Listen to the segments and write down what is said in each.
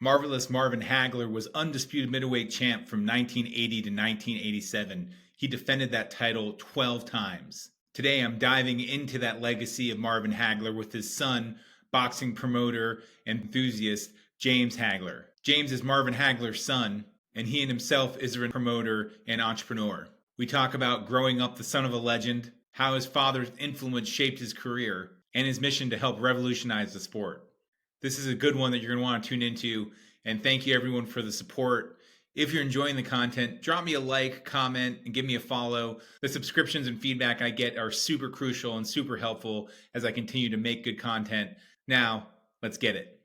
Marvelous Marvin Hagler was undisputed middleweight champ from 1980 to 1987. He defended that title 12 times. Today, I'm diving into that legacy of Marvin Hagler with his son, boxing promoter and enthusiast James Hagler. James is Marvin Hagler's son, and he and himself is a promoter and entrepreneur. We talk about growing up the son of a legend, how his father's influence shaped his career, and his mission to help revolutionize the sport. This is a good one that you're going to want to tune into. And thank you, everyone, for the support. If you're enjoying the content, drop me a like, comment, and give me a follow. The subscriptions and feedback I get are super crucial and super helpful as I continue to make good content. Now, let's get it.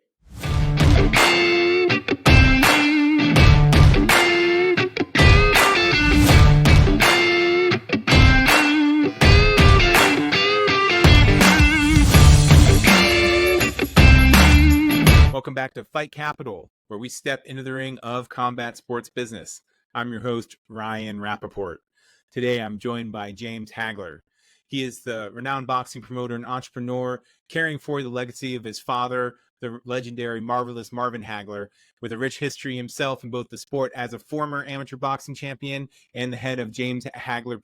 Welcome back to Fight Capital, where we step into the ring of combat sports business. I'm your host, Ryan Rappaport. Today, I'm joined by James Hagler. He is the renowned boxing promoter and entrepreneur, carrying forward the legacy of his father, the legendary Marvelous Marvin Hagler, with a rich history himself in both the sport as a former amateur boxing champion and the head of James Hagler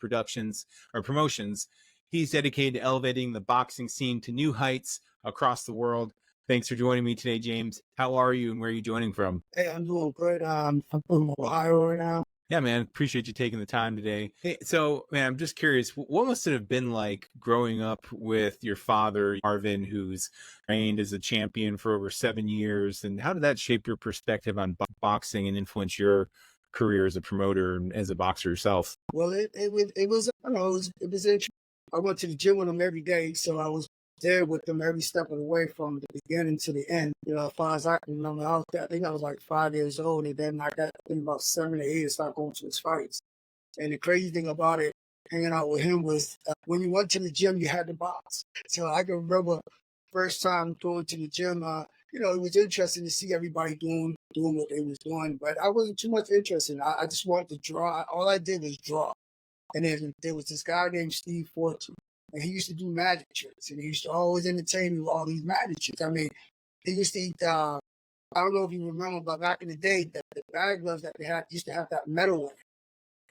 Promotions. He's dedicated to elevating the boxing scene to new heights across the world. Thanks for joining me today, James. How are you and where are you joining from? Hey, I'm doing great. I'm from Ohio right now. Yeah, man. Appreciate you taking the time today. Hey, so, man, I'm just curious, what must it have been like growing up with your father, Marvin, who's reigned as a champion for over 7 years? And how did that shape your perspective on boxing and influence your career as a promoter and as a boxer yourself? Well, it was I don't know, it was interesting. I went to the gym with him every day, so I was there with them every step of the way from the beginning to the end. You know, as far as I can remember, I think I was like 5 years old, and then I got about 7 or 8 and started going to his fights. And the crazy thing about it, hanging out with him, was when you went to the gym, you had to box. So I can remember first time going to the gym. It was interesting to see everybody doing what they was doing, but I wasn't too much interested. I just wanted to draw. All I did was draw. And then there was this guy named Steve Fortune, and he used to do magic tricks, and he used to always entertain me with all these magic tricks. I mean, he used to eat. I don't know if you remember, but back in the day, the bag gloves that they had used to have that metal in it,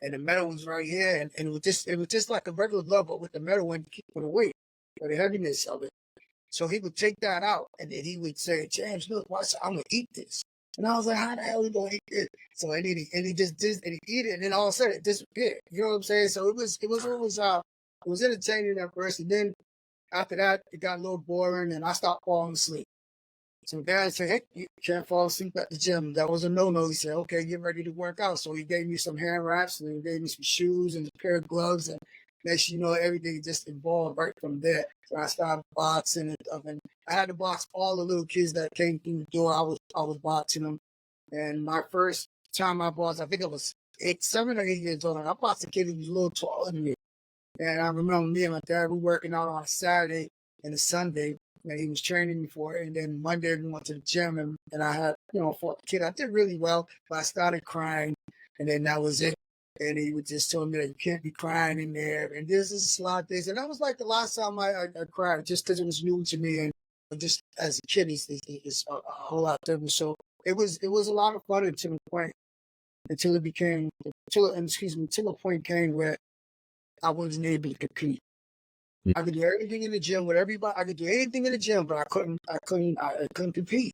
and the metal was right here, and it was just like a regular glove, but with the metal in to keep for the weight, for the heaviness of it. So he would take that out, and then he would say, "James, look, I'm gonna eat this." And I was like, "How the hell are you gonna eat this?" So he just did, and he eat it, and then all of a sudden it disappeared. You know what I'm saying? So it was entertaining at first, and then after that it got a little boring, and I stopped falling asleep. So Dad said, "Hey, you can't fall asleep at the gym." That was a no-no. He said, "Okay, get ready to work out." So he gave me some hand wraps, and he gave me some shoes and a pair of gloves, and next you know, everything just evolved right from there. So I started boxing and stuff, and I had to box all the little kids that came through the door. I was boxing them, and my first time I boxed, I think I was 7 or 8 years old. And I boxed a kid who was a little taller than me, and I remember me and my dad were working out on a Saturday and a Sunday. And he was training me for it. And then Monday we went to the gym, and I had, fought the kid. I did really well, but I started crying, and then that was it. And he would just tell me that you can't be crying in there. And this is a lot of things. And that was like the last time I cried, just because it was new to me. And just as a kid, it's a whole lot different. So it was a lot of fun until the point, until the point came where I wasn't able to compete. I could do everything in the gym with everybody. I could do anything in the gym, but I couldn't compete.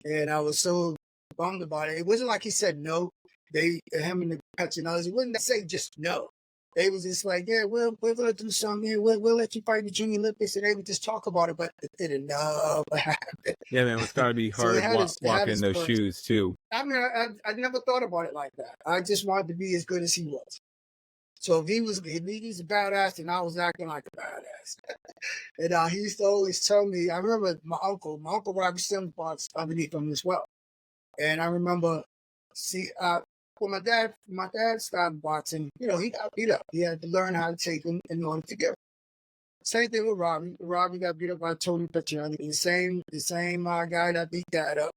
And I was so bummed about it. It wasn't like he said no. Him and the coach and others, it wasn't say just no. They was just like, yeah, we're gonna do something here. We'll let you fight in the Junior Olympics, and they would just talk about it, but it didn't know what happened. Yeah, man, it's got to be hard walking in those shoes too. I mean, I never thought about it like that. I just wanted to be as good as he was. So if he's a badass, then I was acting like a badass. And he used to always tell me, I remember my uncle Robbie Sims boxed underneath him as well. And I remember, when my dad started boxing, he got beat up. He had to learn how to take him in order to get him. Same thing with Robbie. Robbie got beat up by Tony Petroni, the same guy that beat Dad up.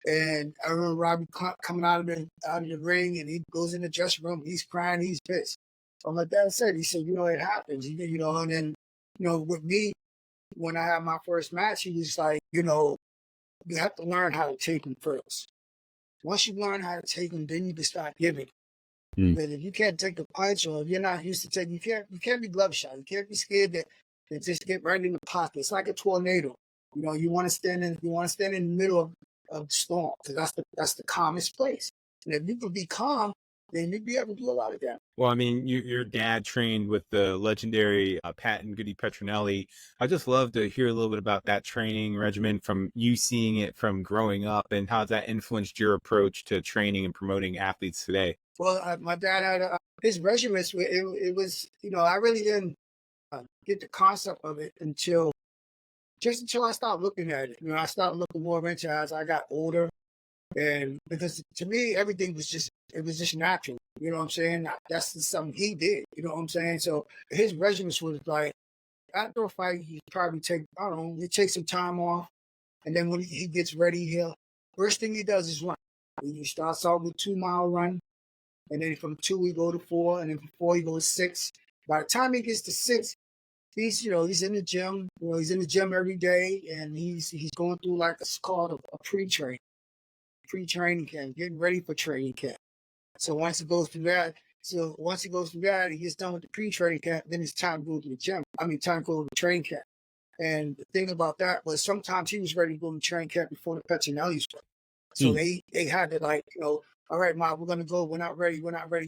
And I remember Robbie coming out of the ring, and he goes in the dressing room. He's crying. He's pissed. So my dad said, it happens. And then, with me, when I had my first match, he was like, you have to learn how to take him first. Once you learn how to take them, then you can start giving. Mm. But if you can't take a punch, or if you're not used to taking, you can't be glove shy. You can't be scared that just get right in the pocket. It's like a tornado. You want to stand in the middle of the storm, because that's the calmest place. And if you can be calm, then you'll be able to do a lot of that. Well, I mean, your dad trained with the legendary Pat and Goody Petronelli. I just love to hear a little bit about that training regimen from you seeing it from growing up, and how that influenced your approach to training and promoting athletes today. Well, my dad had his regiments. It was, I really didn't get the concept of it until I started looking at it. I started looking more into it as I got older, and because to me everything was just natural. You know what I'm saying? That's just something he did. You know what I'm saying? So his regiments was like, after a fight, he probably take, I don't know, he takes some time off, and then when he gets ready, first thing he does is run. He starts out with 2 mile run, and then from 2 he go to 4, and then from 4 he goes to 6. By the time he gets to 6, he's in the gym. He's in the gym every day, and he's going through like it's called a pre-training camp, getting ready for training camp. So once he goes through that, he gets done with the pre-training camp, then it's time to go to the gym. Time to go to the training camp. And the thing about that was sometimes he was ready to go to training camp before the Petronellis were. So they had to, like, all right, Ma, we're gonna go. We're not ready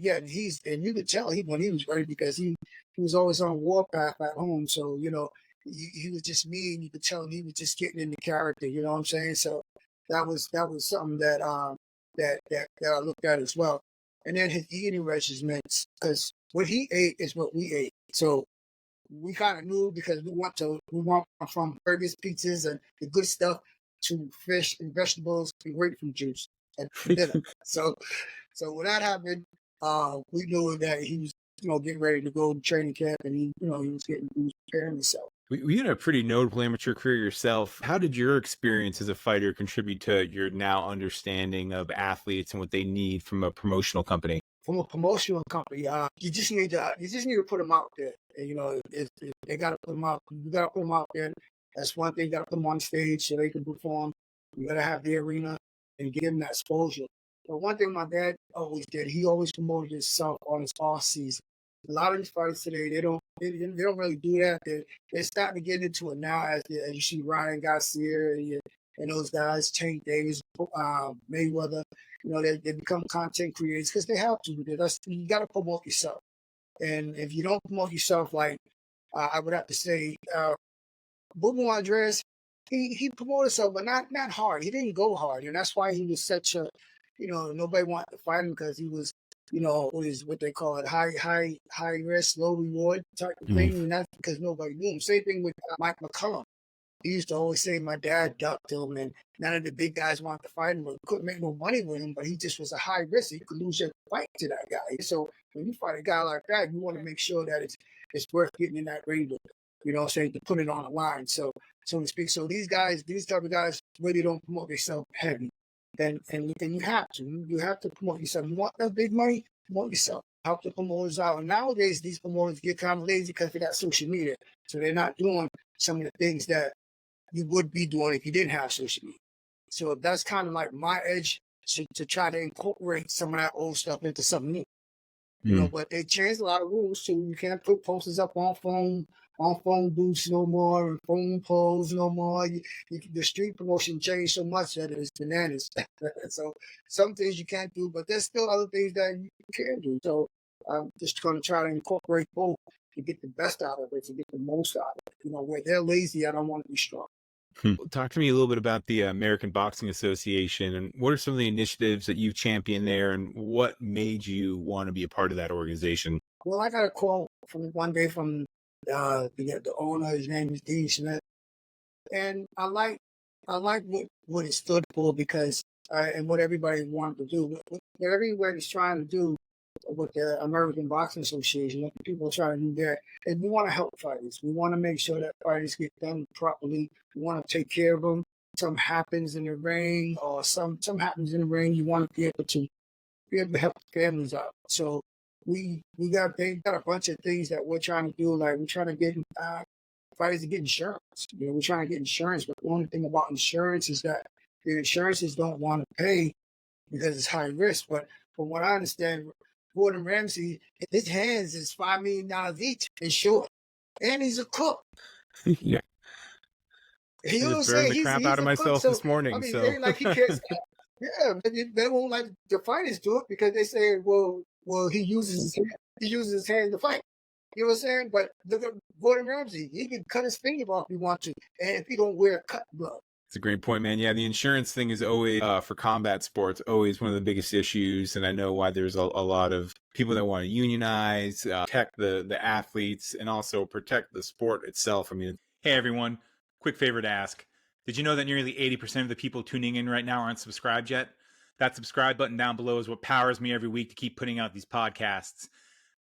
yet. And you could tell when he was ready, because he was always on a warpath at home. So he was just me, and you could tell he was just getting into character. You know what I'm saying? So that was something that that I looked at as well. And then his eating regimens, because what he ate is what we ate. So we kind of knew, because we went from burgers, pizzas, and the good stuff to fish and vegetables and grapefruit juice and dinner. So when that happened, we knew that he was, getting ready to go to training camp, and he was preparing himself. You had a pretty notable amateur career yourself. How did your experience as a fighter contribute to your now understanding of athletes and what they need from a promotional company? From a promotional company, you just need to put them out there. And, they got to put them out. You got to put them out there. That's one thing. You got to put them on stage so they can perform. You got to have the arena and give them that exposure. But one thing my dad always did, he always promoted himself on his off season. A lot of these fighters today, they don't really do that. They're starting to get into it now, as you see Ryan Garcia and those guys, Tank Davis, Mayweather. They become content creators because they have to. You got to promote yourself. And if you don't promote yourself, like I would have to say, Boo Andres, he promoted himself, but not hard. He didn't go hard, and that's why he was such a, nobody wanted to fight him, because he was, what they call it, high risk, low reward type of thing, and that's because nobody knew him. Same thing with Mike McCollum. He used to always say my dad ducked him, and none of the big guys wanted to fight him, but couldn't make no money with him. But he just was a high risk. You could lose your fight to that guy. So when you fight a guy like that, you want to make sure that it's worth getting in that ring with him. To put it on the line, so to speak. So these type of guys really don't promote themselves heavy. And you have to promote yourself. You want that big money, promote yourself. Help the promoters out. And nowadays, these promoters get kind of lazy because they got social media, so they're not doing some of the things that you would be doing if you didn't have social media. So that's kind of like my edge to try to incorporate some of that old stuff into something new. But they changed a lot of rules too. You can't put posters up on phone booths no more, and phone poles no more. The street promotion changed so much that it's bananas. So some things you can't do, but there's still other things that you can do. So I'm just going to try to incorporate both to get the best out of it, to get the most out of it. Where they're lazy, I don't want to be strong. Talk to me a little bit about the American Boxing Association, and what are some of the initiatives that you've championed there, and what made you want to be a part of that organization? Well, I got a call from one day from the owner. His name is Dean Smith, and I like what it stood for, because and what everybody wanted to do, what everybody's trying to do with the American Boxing Association, what the people are trying to do there, is we want to help fighters. We want to make sure that fighters get done properly. We want to take care of them. Something happens in the ring, or something happens in the ring, you want to be able to help the families out. So they got a bunch of things that we're trying to do. Like, we're trying to get fighters to get insurance. We're trying to get insurance, but the only thing about insurance is that the insurances don't want to pay because it's high risk. But from what I understand, Gordon Ramsay, his hands is $5 million each in short, and he's a cook. Yeah. You I know what just I'm burned saying? the crap out He's of a cook, myself so this I morning. mean, they So like he can't. Yeah, but they won't let the fighters do it because they say, well, he uses his hand to fight. You know what I'm saying? But look at Gordon Ramsay. He can cut his finger off if he wants to, and if he don't wear a cut glove. it's a great point, man. Yeah, the insurance thing is always for combat sports always one of the biggest issues, and I know why there's a lot of people that want to unionize, protect the athletes, and also protect the sport itself. I mean, Hey everyone, quick favor to ask. Did you know that nearly 80% of the people tuning in right now aren't subscribed yet? That subscribe button down below is what powers me every week to keep putting out these podcasts.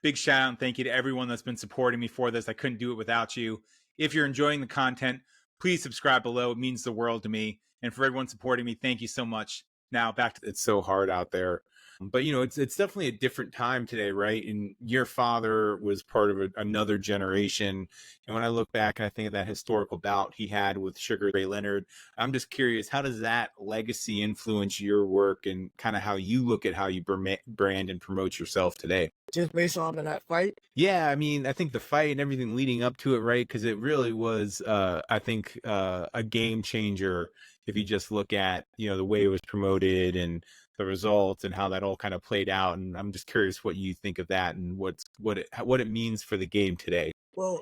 Big shout out and thank you to everyone that's been supporting me for this. I couldn't do it without you. If you're enjoying the content, please subscribe below. It means the world to me. And for everyone supporting me, thank you so much. Now back to it's so hard out there. But it's definitely a different time today, right? And your father was part of another generation. And when I look back and I think of that historical bout he had with Sugar Ray Leonard, I'm just curious, how does that legacy influence your work and kind of how you look at how you brand and promote yourself today? Just based on that fight. Yeah, I mean, I think the fight and everything leading up to it, right? Because it really was, I think, a game changer. If you just look at, the way it was promoted and the results and how that all kind of played out, and I'm just curious what you think of that and what it means for the game today. Well,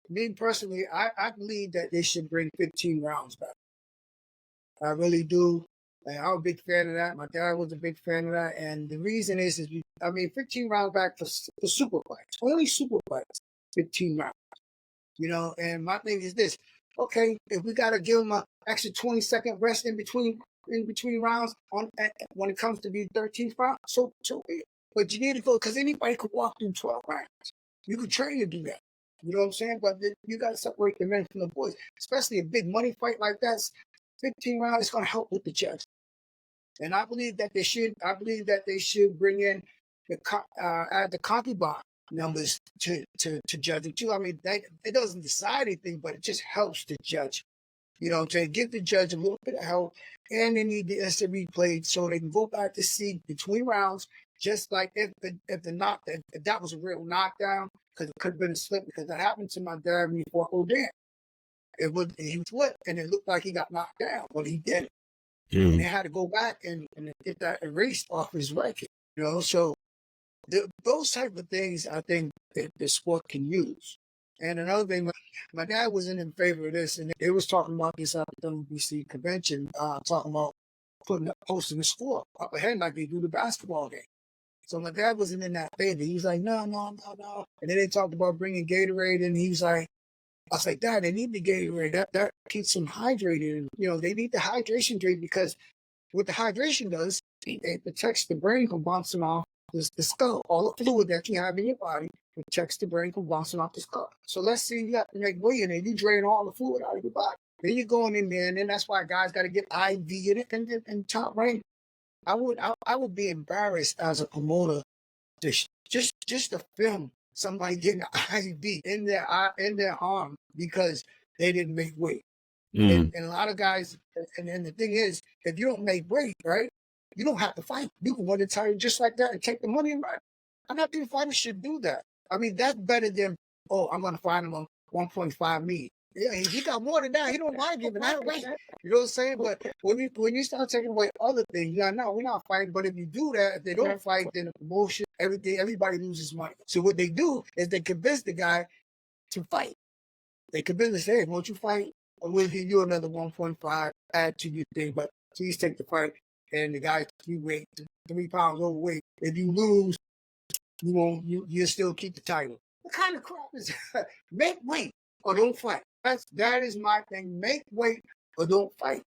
me personally, I believe that they should bring 15 rounds back. I really do. And I'm a big fan of that. My dad was a big fan of that. And the reason is 15 rounds back for super fights. Only super fights, 15 rounds. And my thing is this. Okay, if we got to give them an extra 20-second rest in between rounds when it comes to the 13th round, so but you need to go because anybody could walk through 12 rounds. You could train to do that. You know what I'm saying? But you got to separate the men from the boys, especially a big money fight like that. 15 rounds is going to help with the judge. And I believe that they should. I believe that they should bring in add the concubine numbers to judge it too. I mean, it doesn't decide anything, but it just helps the judge. You know what I'm saying? Give the judge a little bit of help, and they need the instant replay so they can go back to see between rounds, just like if that was a real knockdown, because it could have been a slip, because that happened to my dad before O'Dan. He was flipped, and it looked like he got knocked down, but he didn't. And they had to go back and get that erased off his record. So those type of things I think that the sport can use. And another thing, my dad wasn't in favor of this, and they was talking about this at the WBC convention, talking about posting the score up ahead like they do the basketball game. So my dad wasn't in that favor. He was like, no. And then they talked about bringing Gatorade, and he was like, I was like, Dad, they need the Gatorade. That keeps them hydrated. And, they need the hydration drink because what the hydration does, it protects the brain from bouncing off the skull. All the fluid that you have in your body protects the brain from bouncing off the skull. So let's say you got to make weight in it. You drain all the fluid out of your body. Then you're going in there, and then that's why guys got to get IV in it and top rank. I would be embarrassed as a promoter to just to film somebody getting an IV in their arm because they didn't make weight. And a lot of guys, and then the thing is, if you don't make weight, right, you don't have to fight. You can want to tell you just like that and take the money and run. I'm not think fighters should do that. I mean, that's better than, I'm going to find him on 1.5 million. Yeah, if he got more than that, he don't mind giving that away. You know what I'm saying? But when you start taking away other things, no, we're not fighting. But if you do that, if they don't fight, then the promotion, everybody loses money. So what they do is they convince the guy to fight. They convince him, say, hey, won't you fight? Or we'll give you another 1.5, add to your thing, but please take the fight. And the guy, 3 pounds overweight. If you lose, you'll still keep the title. What kind of crap is that? Make weight or don't fight. That is my thing. Make weight or don't fight.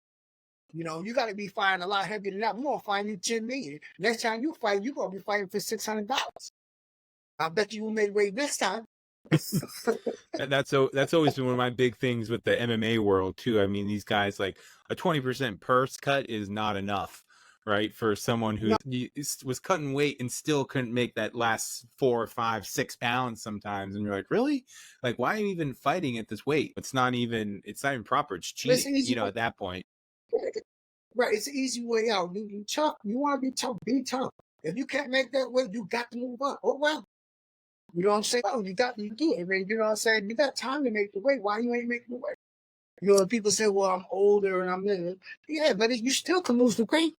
You got to be fighting a lot heavier than that. We're going to find you 10 million. Next time you fight, you're going to be fighting for $600. I bet you will make weight this time. That's always been one of my big things with the MMA world too. I mean, these guys, like a 20% purse cut is not enough, right? For someone who was cutting weight and still couldn't make that last 4, 5, 6 pounds sometimes. And you're like, really? Like, why are you even fighting at this weight? It's not even proper. It's cheating, at that point. Right, it's an easy way out. You tough. You want to be tough. Be tough. If you can't make that way, you got to move up. Oh well, you know what I'm saying? Oh, you do it. Man. You know what I'm saying? You got time to make the way. Why you ain't making the way? You know, people say, "Well, I'm older and I'm this." Yeah, but you still can lose the weight.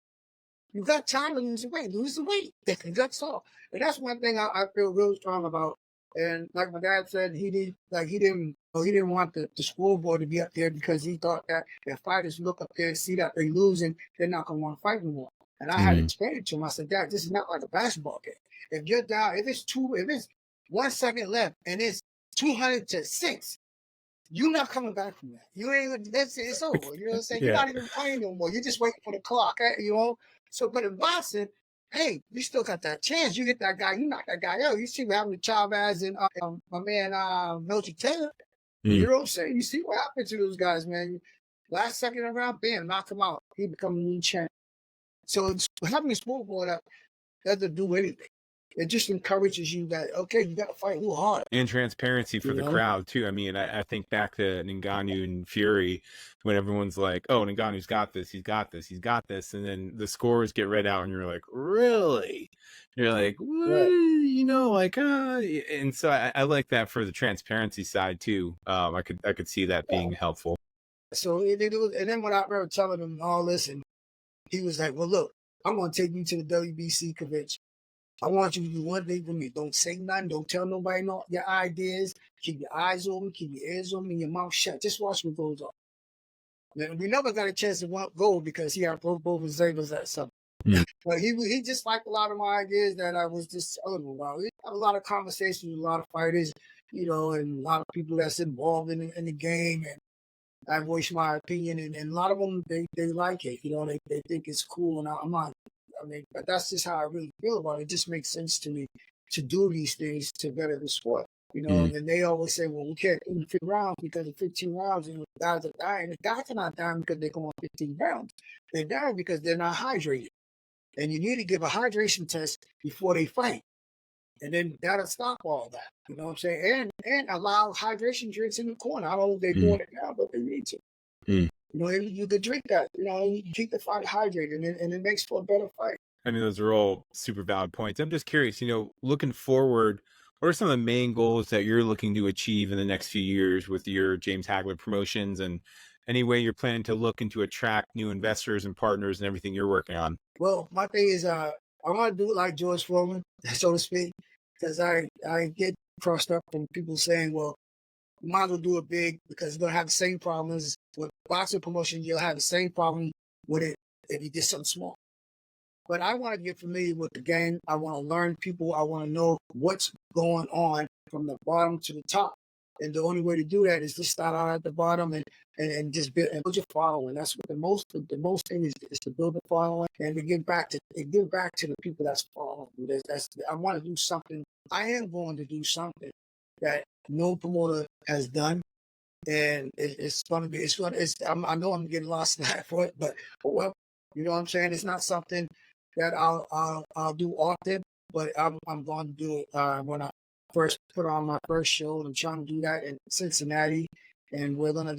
You got time to lose the weight. Lose the weight. That's all. And that's one thing I feel real strong about. And like my dad said, he didn't want the school board to be up there because he thought that if fighters look up there and see that they're losing, they're not gonna want to fight anymore. And I had to Mm. explain it to him. I said, Dad, this is not like a basketball game. If you're down, if it's 1 second left and it's 200-6, you're not coming back from that. You ain't. That's it. It's over. You know what I'm saying? You're Yeah. not even playing no more. You're just waiting for the clock. You know. So, but in boxing, hey, you still got that chance. You get that guy. You knock that guy out. You see what happened to Chavez and my man Milton Taylor. You Mm. know what I'm saying? You see what happened to those guys, man. Last second round, bam, knock him out. He become a new champ. So having a sport board up doesn't do anything. It just encourages you that okay, you got to fight a little harder. And transparency for You the know. crowd too. I mean, I think back to Ngannou and Fury when everyone's like, "Oh, Ngannou's got this. He's got this. He's got this," and then the scores get read out, and you're like, "Really?" You're like, "What?" Right. You know, like, and so I like that for the transparency side too. I could see that Yeah. being helpful. So and then when I remember telling him all this, and he was like, "Well, look, I'm gonna take you to the WBC convention. I want you to do one thing for me. Don't say nothing. Don't tell nobody no your ideas. Keep your eyes open. Keep your ears open. And your mouth shut. Just watch what goes on." And we never got a chance to go because he had both his labels at something. Mm. But he just liked a lot of my ideas that I was just telling him about. We have a lot of conversations with a lot of fighters, you know, and a lot of people that's involved in the game. And I voice my opinion, and a lot of them they like it. You know, they think it's cool, and I'm not. I mean, but that's just how I really feel about it. It just makes sense to me to do these things to better the sport. You know, Mm. and they always say, "Well, we can't do 15 rounds because in 15 rounds, you know, guys are dying. The guys are not dying because they're going 15 rounds. They're dying because they're not hydrated, and you need to give a hydration test before they fight." And then that'll stop all that. You know what I'm saying? And allow hydration drinks in the corner. I don't know if they're Mm. doing it now, but they need to. Mm. You know, you could drink that. You know, you keep the fight hydrated, and it makes for a better fight. I mean, those are all super valid points. I'm just curious, looking forward, what are some of the main goals that you're looking to achieve in the next few years with your James Hagler promotions, and any way you're planning to look into attract new investors and partners and everything you're working on? Well, my thing is, I want to do it like George Foreman, so to speak, because I get crossed up from people saying, well, you might as well do it big because you're gonna have the same problems with boxing promotion. You'll have the same problem with it if you did something small. But I want to get familiar with the game. I want to learn people. I want to know what's going on from the bottom to the top. And the only way to do that is to start out at the bottom and just build your following. That's what the most thing is to build a following and to give back to the people that's following. I want to do something. I am going to do something that no promoter has done, and it's going to be I know I'm getting lost in that for it, but well, you know what I'm saying. It's not something that I'll do often, but I'm going to do it when I first put on my first show. I'm trying to do that in Cincinnati, and we're gonna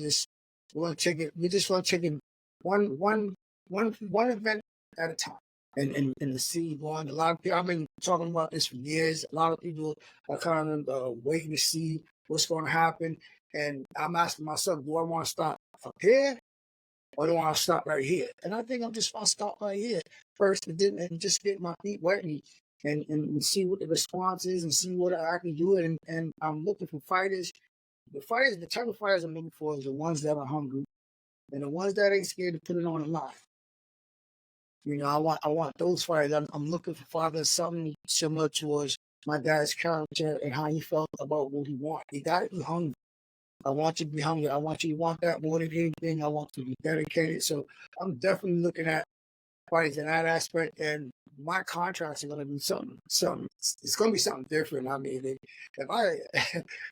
take it. We just want to take it one event at a time. And to see one, a lot of people. I've been talking about this for years. A lot of people are kind of waiting to see what's going to happen. And I'm asking myself, do I want to start up here or do I want to start right here? And I think I'm just going to start right here first and just get my feet wet and see what the response is and see what I can do. And I'm looking for fighters. The type of fighters I'm looking for is the ones that are hungry and the ones that ain't scared to put it on the line. You know, I want those fighters. I'm looking for fighters something similar towards my dad's character and how he felt about what he wants. He got to be hungry. I want you to be hungry. I want you to want that more than anything. I want you to be dedicated. So I'm definitely looking at fighters in that aspect. And my contracts are going to be something. It's going to be something different. I mean, if I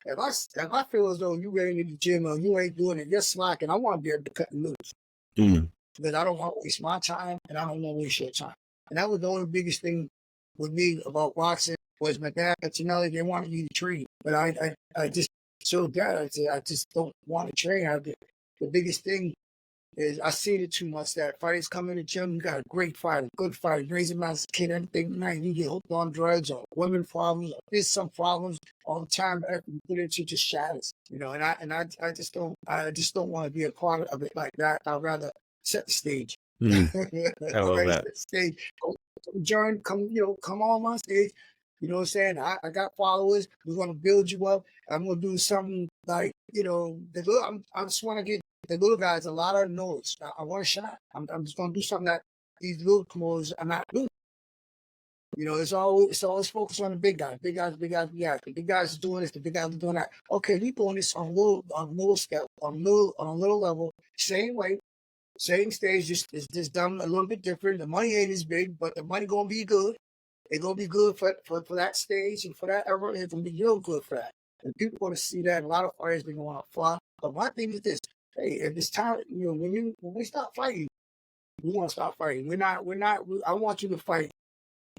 if I feel as though you ready to the gym or you ain't doing it, you're slacking. I want to be able to cut and loose because I don't want to waste my time and I don't want to waste your time. And that was the only biggest thing with me about boxing was my dad and Tinelli, they wanted me to train. But I just so dad, I just don't want to train. The biggest thing is I seen it too much that fighters come in the gym, you got a great fighter, good fighter, raising my kid, everything nice, you get hooked on drugs or women problems or there's some problems all the time, you put into just shatters, you know, and I just don't want to be a part of it like that. I'd rather set the stage. Mm, I love Already that. set the stage. Join, come on my stage. You know what I'm saying? I got followers. We're gonna build you up. I'm gonna do something like, you know, I just want to get the little guys a lot of noise. I want a shot. I'm just gonna do something that these little promoters are not doing. You know, it's always focused on the big guys. Big guys, big guys, big guys. The big guys are doing this, the big guys are doing that. Okay, we doing this on a little scale, on a little level, same way, same stage, it's just done a little bit different. The money ain't as big, but the money gonna be good. It's gonna be good for that stage and for that era. It's gonna be real good for that. And people gonna see that. A lot of fighters they gonna fly. But my thing is this: hey, if it's time, you know, when we stop fighting, we want to stop fighting. We're not. I want you to fight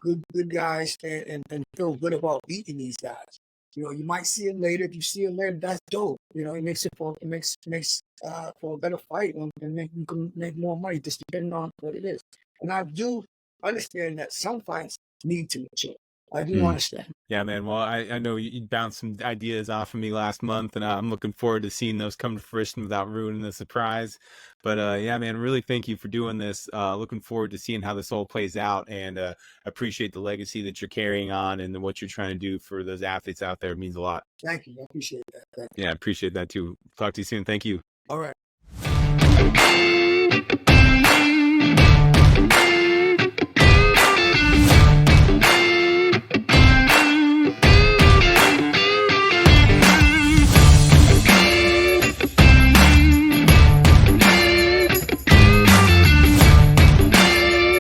good guys and feel good about beating these guys. You know, you might see it later. If you see it later, that's dope. You know, it makes for a better fight and you can make more money just depending on what it is. And I do understand that some fights need to mature. I do understand. Yeah, man. Well, I know you bounced some ideas off of me last month, and I'm looking forward to seeing those come to fruition without ruining the surprise. But yeah, man, really thank you for doing this. Looking forward to seeing how this all plays out, and appreciate the legacy that you're carrying on and what you're trying to do for those athletes out there. It means a lot. Thank you. I appreciate that. Thank you. Yeah, I appreciate that too. Talk to you soon. Thank you. All right.